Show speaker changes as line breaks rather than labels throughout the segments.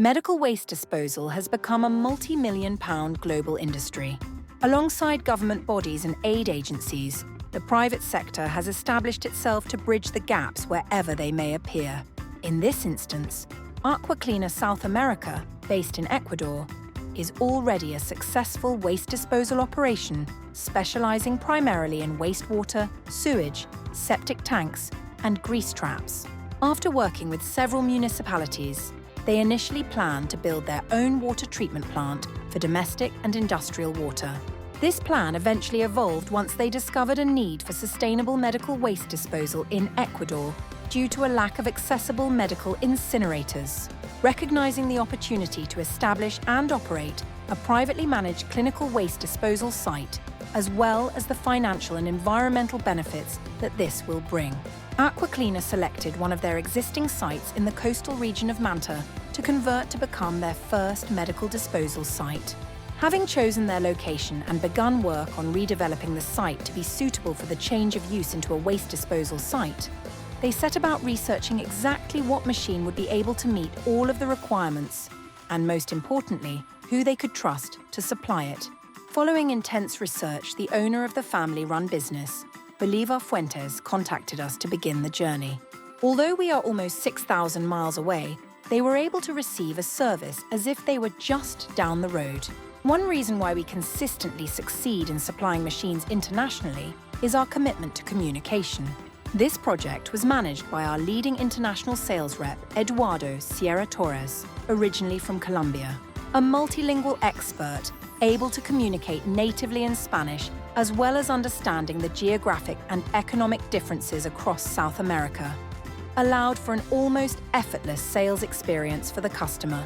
Medical waste disposal has become a multi-million-pound global industry. Alongside government bodies and aid agencies, the private sector has established itself to bridge the gaps wherever they may appear. In this instance, Aquakleaner South America, based in Ecuador, is already a successful waste disposal operation specializing primarily in wastewater, sewage, septic tanks, and grease traps. After working with several municipalities, they initially planned to build their own water treatment plant for domestic and industrial water. This plan eventually evolved once they discovered a need for sustainable medical waste disposal in Ecuador due to a lack of accessible medical incinerators. Recognizing the opportunity to establish and operate a privately managed clinical waste disposal site, as well as the financial and environmental benefits that this will bring, Aquakleaner selected one of their existing sites in the coastal region of Manta to convert to become their first medical disposal site. Having chosen their location and begun work on redeveloping the site to be suitable for the change of use into a waste disposal site, they set about researching exactly what machine would be able to meet all of the requirements, and most importantly, who they could trust to supply it. Following intense research, the owner of the family-run business, Venturi Fuentes, contacted us to begin the journey. Although we are almost 6,000 miles away, they were able to receive a service as if they were just down the road. One reason why we consistently succeed in supplying machines internationally is our commitment to communication. This project was managed by our leading international sales rep, Eduardo Sierra Torres, originally from Colombia, a multilingual expert able to communicate natively in Spanish, as well as understanding the geographic and economic differences across South America, allowed for an almost effortless sales experience for the customer.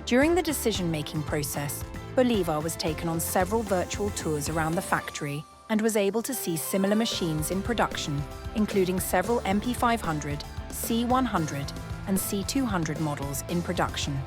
During the decision-making process, Bolivar was taken on several virtual tours around the factory and was able to see similar machines in production, including several MP500, C100, and C200 models in production,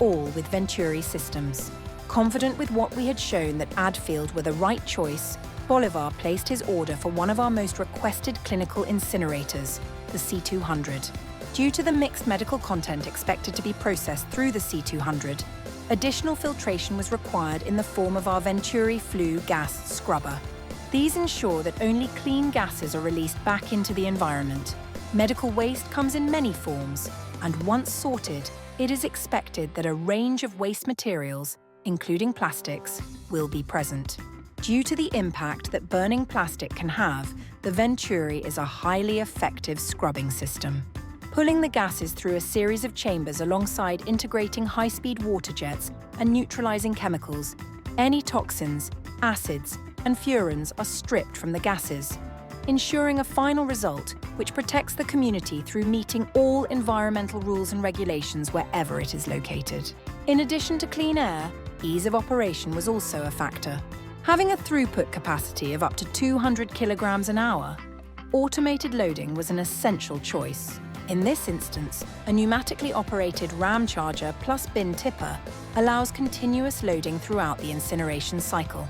all with Venturi systems. Confident with what we had shown that Addfield were the right choice, Bolivar placed his order for one of our most requested clinical incinerators, the C200. Due to the mixed medical content expected to be processed through the C200, additional filtration was required in the form of our Venturi Flue Gas Scrubber. These ensure that only clean gases are released back into the environment. Medical waste comes in many forms, and once sorted, it is expected that a range of waste materials, including plastics, will be present. Due to the impact that burning plastic can have, the Venturi is a highly effective scrubbing system. Pulling the gases through a series of chambers alongside integrating high-speed water jets and neutralizing chemicals, any toxins, acids, and furans are stripped from the gases, ensuring a final result which protects the community through meeting all environmental rules and regulations wherever it is located. In addition to clean air, ease of operation was also a factor. Having a throughput capacity of up to 200 kilograms an hour, automated loading was an essential choice. In this instance, a pneumatically operated ram charger plus bin tipper allows continuous loading throughout the incineration cycle.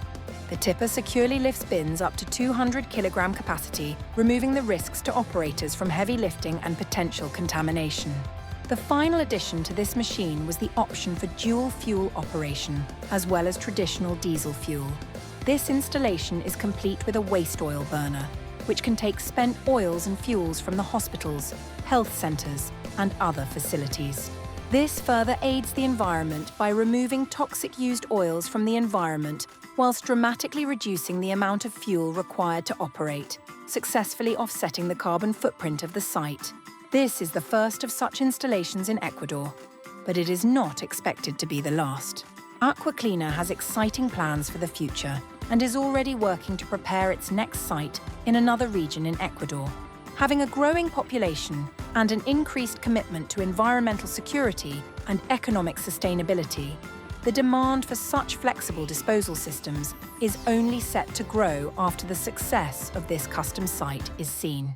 The tipper securely lifts bins up to 200 kilogram capacity, removing the risks to operators from heavy lifting and potential contamination. The final addition to this machine was the option for dual fuel operation, as well as traditional diesel fuel. This installation is complete with a waste oil burner, which can take spent oils and fuels from the hospitals, health centers, and other facilities. This further aids the environment by removing toxic used oils from the environment whilst dramatically reducing the amount of fuel required to operate, successfully offsetting the carbon footprint of the site. This is the first of such installations in Ecuador, but it is not expected to be the last. Aquakleaner has exciting plans for the future and is already working to prepare its next site in another region in Ecuador. Having a growing population and an increased commitment to environmental security and economic sustainability, the demand for such flexible disposal systems is only set to grow after the success of this custom site is seen.